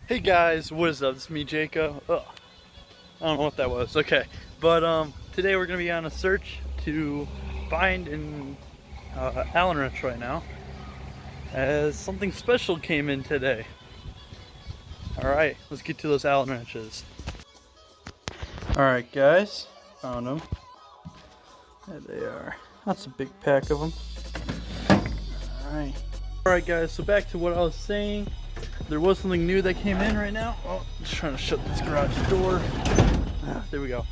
Hey guys, what is up? It's me, Jacob. Ugh, I don't know what that was. Okay, but today we're gonna be on a search to find an Allen wrench right now, as something special came in today. All right, let's get to those Allen wrenches. All right, guys, found them. There they are. That's a big pack of them. All right, guys. So back to what I was saying. There was something new that came in right now. Oh, just trying to shut this garage door. There we go.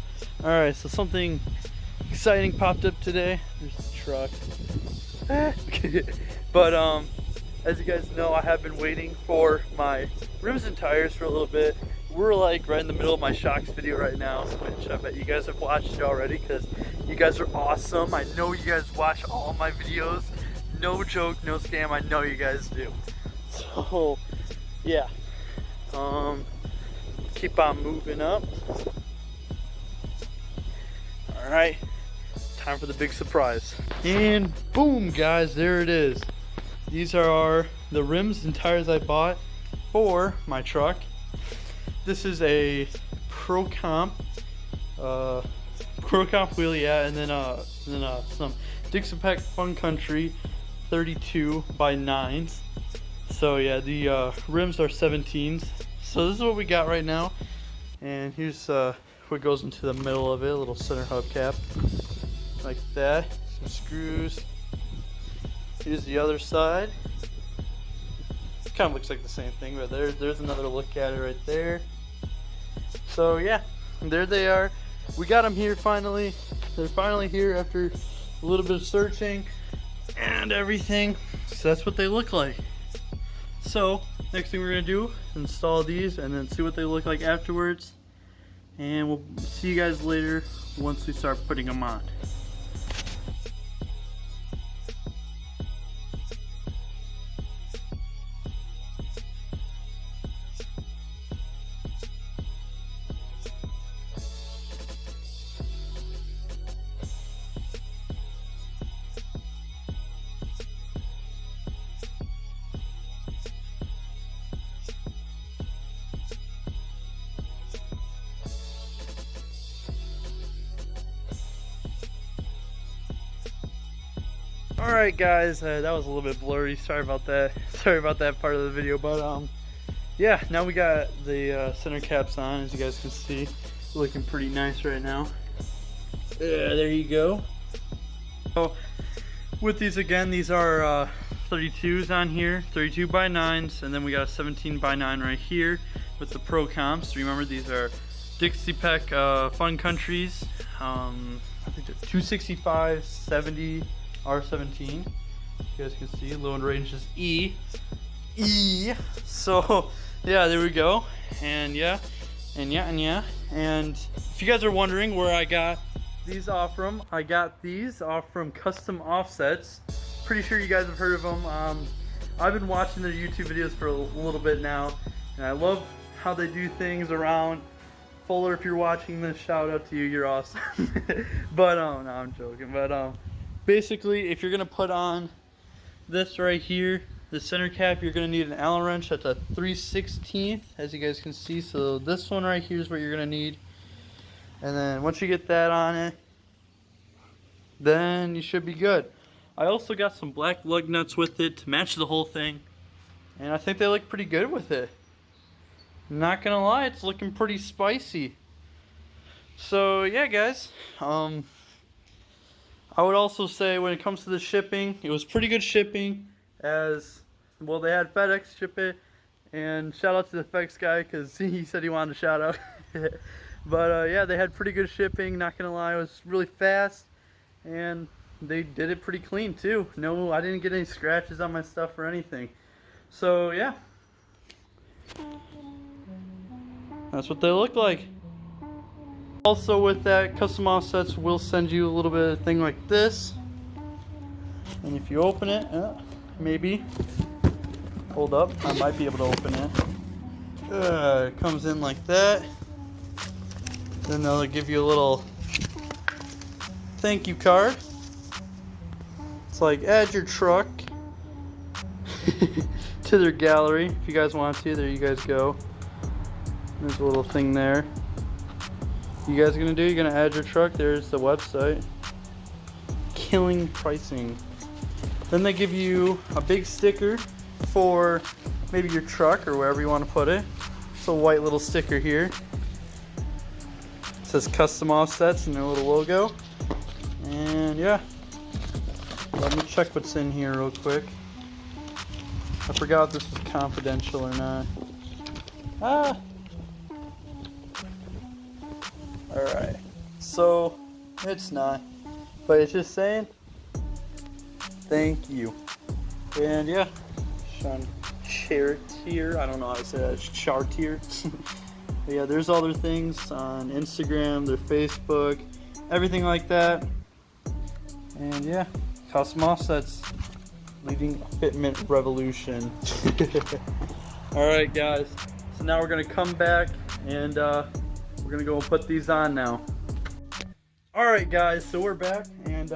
All right, so something exciting popped up today. There's the truck. But as you guys know, I have been waiting for my rims and tires for a little bit. We're like right in the middle of my shocks video right now, which I bet you guys have watched already because you guys are awesome. I know you guys watch all my videos. No joke, no scam. I know you guys do. So yeah, keep on moving up. All right, time for the big surprise. And boom, guys, there it is. These are the rims and tires I bought for my truck. This is a Pro Comp wheel, yeah, and then some Dixie Pack Fun Country 32 by 9s. So yeah, the rims are 17s. So this is what we got right now. And here's what goes into the middle of it, a little center hubcap. Like that. Some screws. Here's the other side. Kind of looks like the same thing, but there's another look at it right there. So yeah, there they are. We got them here finally. They're finally here after a little bit of searching and everything. So that's what they look like. So next thing we're gonna do is install these and then see what they look like afterwards, and we'll see you guys later once we start putting them on. Alright guys, that was a little bit blurry, sorry about that. Sorry about that part of the video, but yeah, now we got the center caps on, as you guys can see. Looking pretty nice right now. There you go. So with these again, these are 32s on here, 32 by 9s, and then we got a 17 by 9 right here with the Pro Comps. Remember, these are Dixie Pack Fun Countries. I think they're 265, 70, R17. You guys can see low range is E. So yeah, there we go. And yeah. And if you guys are wondering where I got these off from, I got these off from Custom Offsets. Pretty sure you guys have heard of them. I've been watching their YouTube videos for a little bit now, and I love how they do things around. Fuller, if you're watching this, shout out to you, you're awesome. But no, I'm joking. But basically, if you're gonna put on this right here, the center cap, you're gonna need an Allen wrench at the 3/16, as you guys can see. So this one right here is what you're gonna need. And then once you get that on it, then you should be good. I also got some black lug nuts with it to match the whole thing, and I think they look pretty good with it. Not gonna lie, it's looking pretty spicy. So yeah, guys, I would also say when it comes to the shipping, it was pretty good shipping. As well, they had FedEx ship it, and shout out to the FedEx guy because he said he wanted a shout out. But yeah, they had pretty good shipping. Not gonna lie, it was really fast, and they did it pretty clean too. No, I didn't get any scratches on my stuff or anything. So yeah, that's what they look like. Also with that, Custom Offsets will send you a little bit of thing like this, and if you open it, maybe hold up, I might be able to open it. It comes in like that. Then they'll give you a little thank you card. It's like, add your truck to their gallery if you guys want to. There you guys go. There's a little thing there. You guys are gonna do? You're gonna add your truck. There's the website. Killing pricing. Then they give you a big sticker for maybe your truck or wherever you want to put it. It's a white little sticker here. It says custom offsets and their little logo. And yeah, let me check what's in here real quick. I forgot if this was confidential or not. Alright, so it's not, but it's just saying thank you. And yeah, Sean Chartier, I don't know how to say that, Chartier. But yeah, there's other things on Instagram, their Facebook, everything like that. And yeah, custom offsets, leading a fitment revolution. Alright guys, so now we're gonna come back and we're gonna go and put these on now. Alright guys, so we're back, and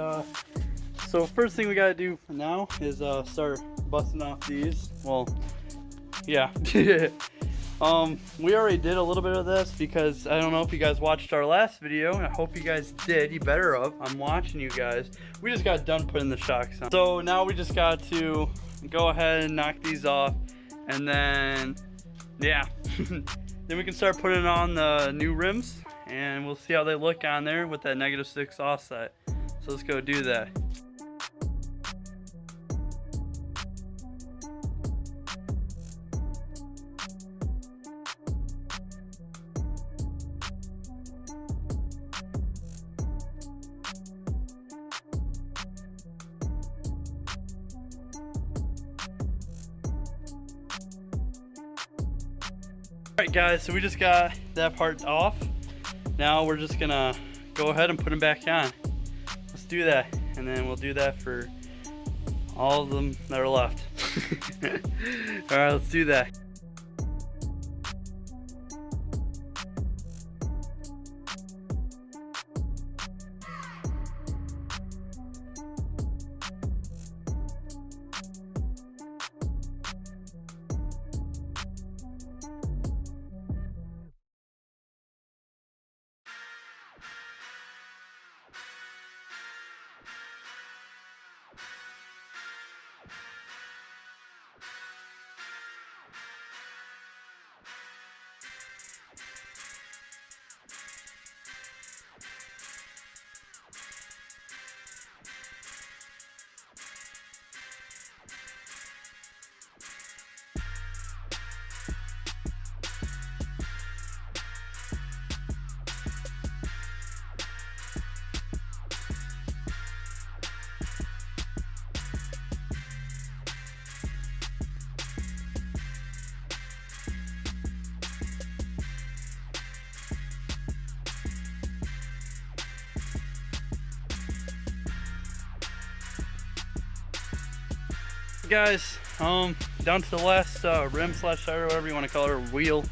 so first thing we gotta do now is start busting off these. Well, yeah. We already did a little bit of this because I don't know if you guys watched our last video. I hope you guys did. You better have. I'm watching you guys. We just got done putting the shocks on. So now we just got to go ahead and knock these off, and then yeah. Then we can start putting on the new rims, and we'll see how they look on there with that -6 offset. So let's go do that. Alright guys, so we just got that part off. Now we're just gonna go ahead and put them back on. Let's do that, and then we'll do that for all of them that are left. Alright, let's do that. Guys, down to the last rim slash tire, whatever you want to call it, or wheel.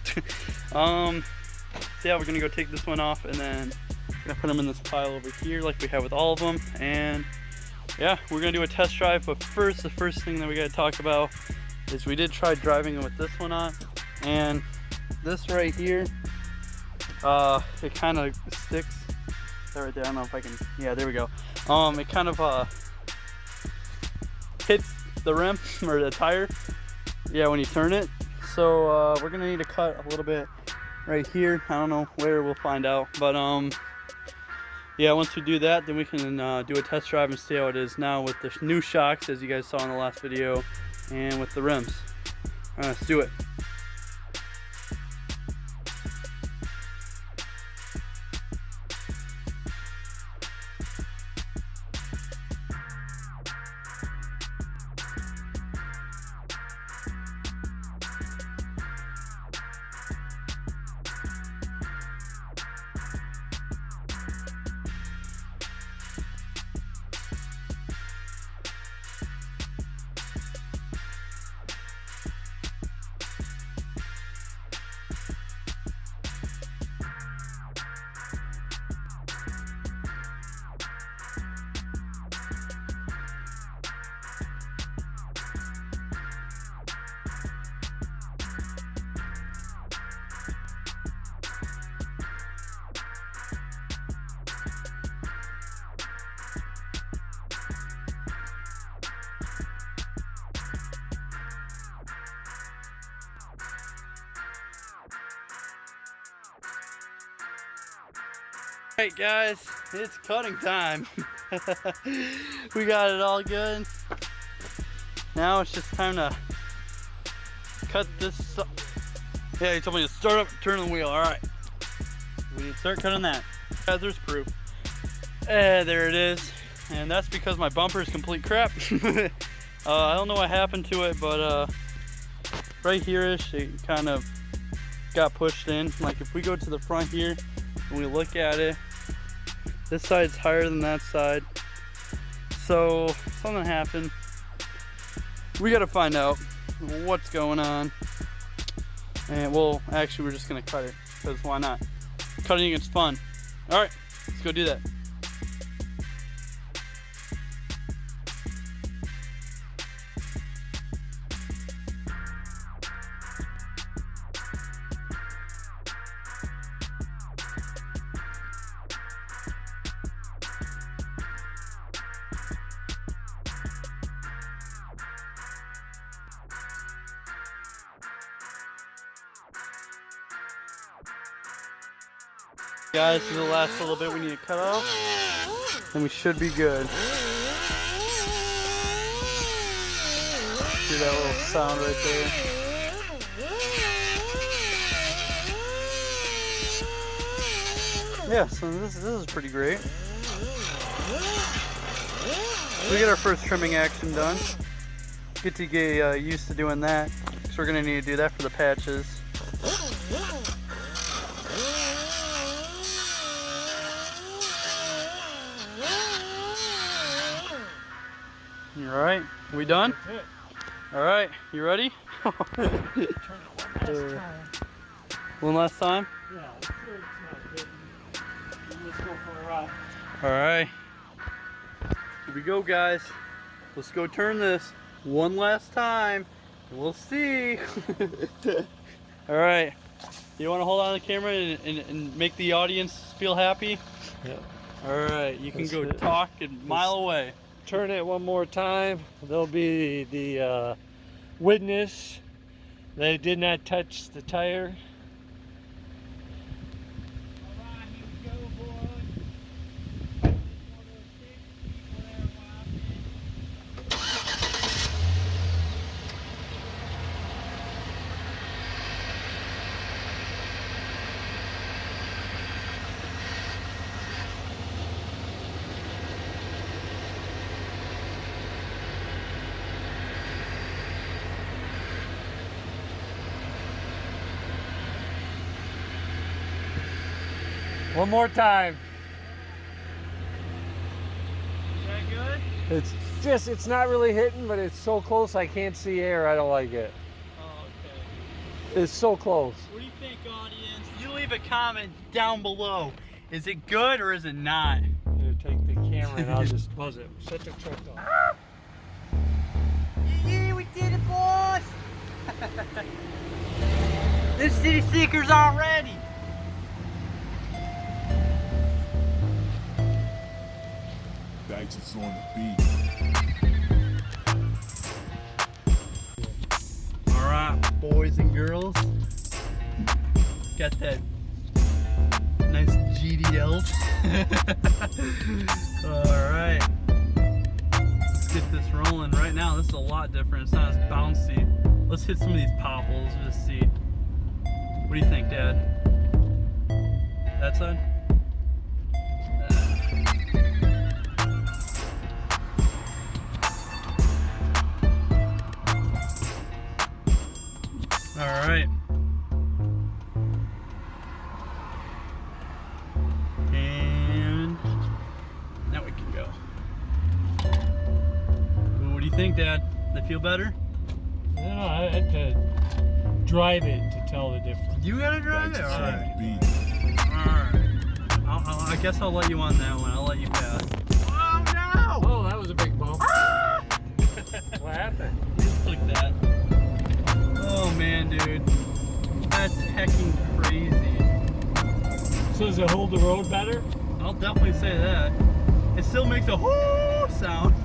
So yeah, we're gonna go take this one off, and then gonna put them in this pile over here like we have with all of them. And yeah, we're gonna do a test drive, but first, the first thing that we gotta talk about is we did try driving it with this one on, and this right here, it kind of sticks. Is that right there? I don't know if I can, yeah, there we go. It kind of hits the rim or the tire, yeah, when you turn it. So we're gonna need to cut a little bit right here. I don't know where, we'll find out, but yeah, once we do that, then we can do a test drive and see how it is now with the new shocks, as you guys saw in the last video, and with the rims. All right, let's do it. Alright guys, it's cutting time. We got it all good. Now it's just time to cut this up. Yeah, he told me to start up and turn the wheel. Alright. We need to start cutting that. Guys, there's proof. There it is. And that's because my bumper is complete crap. I don't know what happened to it, but right here-ish, it kind of got pushed in. Like if we go to the front here and we look at it, this side's higher than that side. So something happened. We gotta find out what's going on. And well, actually we're just gonna cut it, because why not? Cutting it's fun. All right, let's go do that. Guys, this is the last little bit we need to cut off, and we should be good. Hear that little sound right there? Yeah, so this is pretty great. We get our first trimming action done. Get to get used to doing that, because we're going to need to do that for the patches. Alright, we done? Alright, you ready? One last time? Yeah, let's sure it's not good. Let's go for a ride. Alright. Here we go, guys. Let's go turn this one last time. We'll see. Alright. You want to hold on to the camera and make the audience feel happy? Yeah. Alright, you can go talk a mile away. Turn it one more time. There'll be the witness. They did not touch the tire. Alright, here we go, boys. One more time. Is that good? It's not really hitting, but it's so close I can't see air. I don't like it. Oh, okay. It's so close. What do you think, audience? You leave a comment down below. Is it good or is it not? Here, take the camera and I'll just buzz it. Shut the truck off. Yeah, we did it, boys! This city seeker's already. Bags is on the beat. Alright, boys and girls. Got that nice GDL. Alright. Let's get this rolling. Right now, this is a lot different. It's not as bouncy. Let's hit some of these popples, just see. What do you think, Dad? That side? Alright. And now we can go. Ooh, what do you think, Dad? They feel better? I don't know, I had to drive it to tell the difference. You gotta drive Bags it? is on Alright. the beat. Alright. I guess I'll let you on that one. I'll let you pass. Oh no! Oh, that was a big bump. What happened? Just click that. Oh man, dude. That's hecking crazy. So does it hold the road better? I'll definitely say that. It still makes a whoo sound.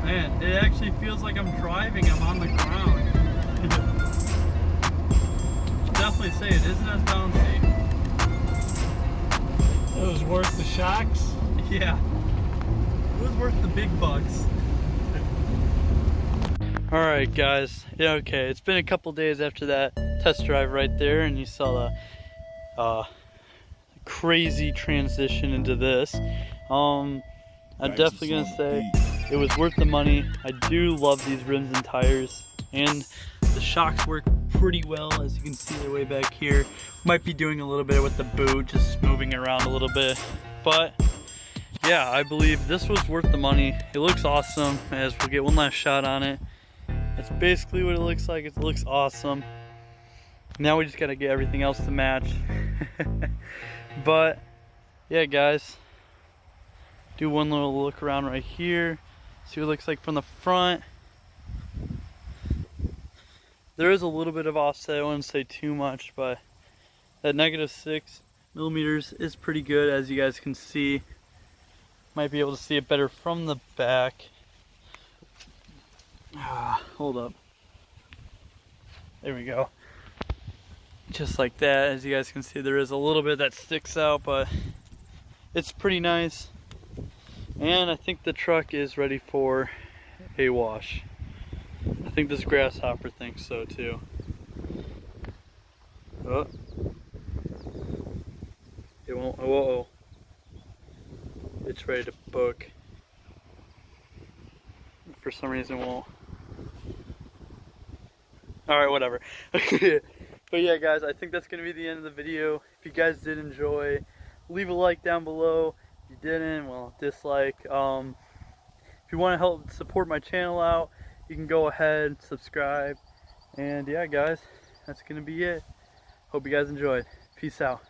Man, it actually feels like I'm driving. I'm on the ground. definitely say it isn't as bouncy. It was worth the shocks. Yeah. It was worth the big bucks. Alright guys, yeah, okay, it's been a couple days after that test drive right there, and you saw the crazy transition into this. I'm definitely gonna say it was worth the money. I do love these rims and tires, and the shocks work pretty well, as you can see they're way back here. Might be doing a little bit with the boot, just moving around a little bit, but yeah, I believe this was worth the money. It looks awesome, as we'll get one last shot on it. That's basically what it looks like. It looks awesome. Now we just gotta get everything else to match. But yeah guys, do one little look around right here, see what it looks like from the front. There is a little bit of offset, I wouldn't say too much, but that -6mm is pretty good, as you guys can see. Might be able to see it better from the back. Hold up. There we go. Just like that, as you guys can see, there is a little bit that sticks out, but it's pretty nice. And I think the truck is ready for a wash. I think this grasshopper thinks so too. Oh. It won't, whoa. It's ready to book. For some reason it won't. Alright, whatever. But yeah guys, I think that's going to be the end of the video. If you guys did enjoy, leave a like down below. If you didn't, well, dislike. If you want to help support my channel out, you can go ahead, subscribe. And yeah guys, that's going to be it. Hope you guys enjoyed. Peace out.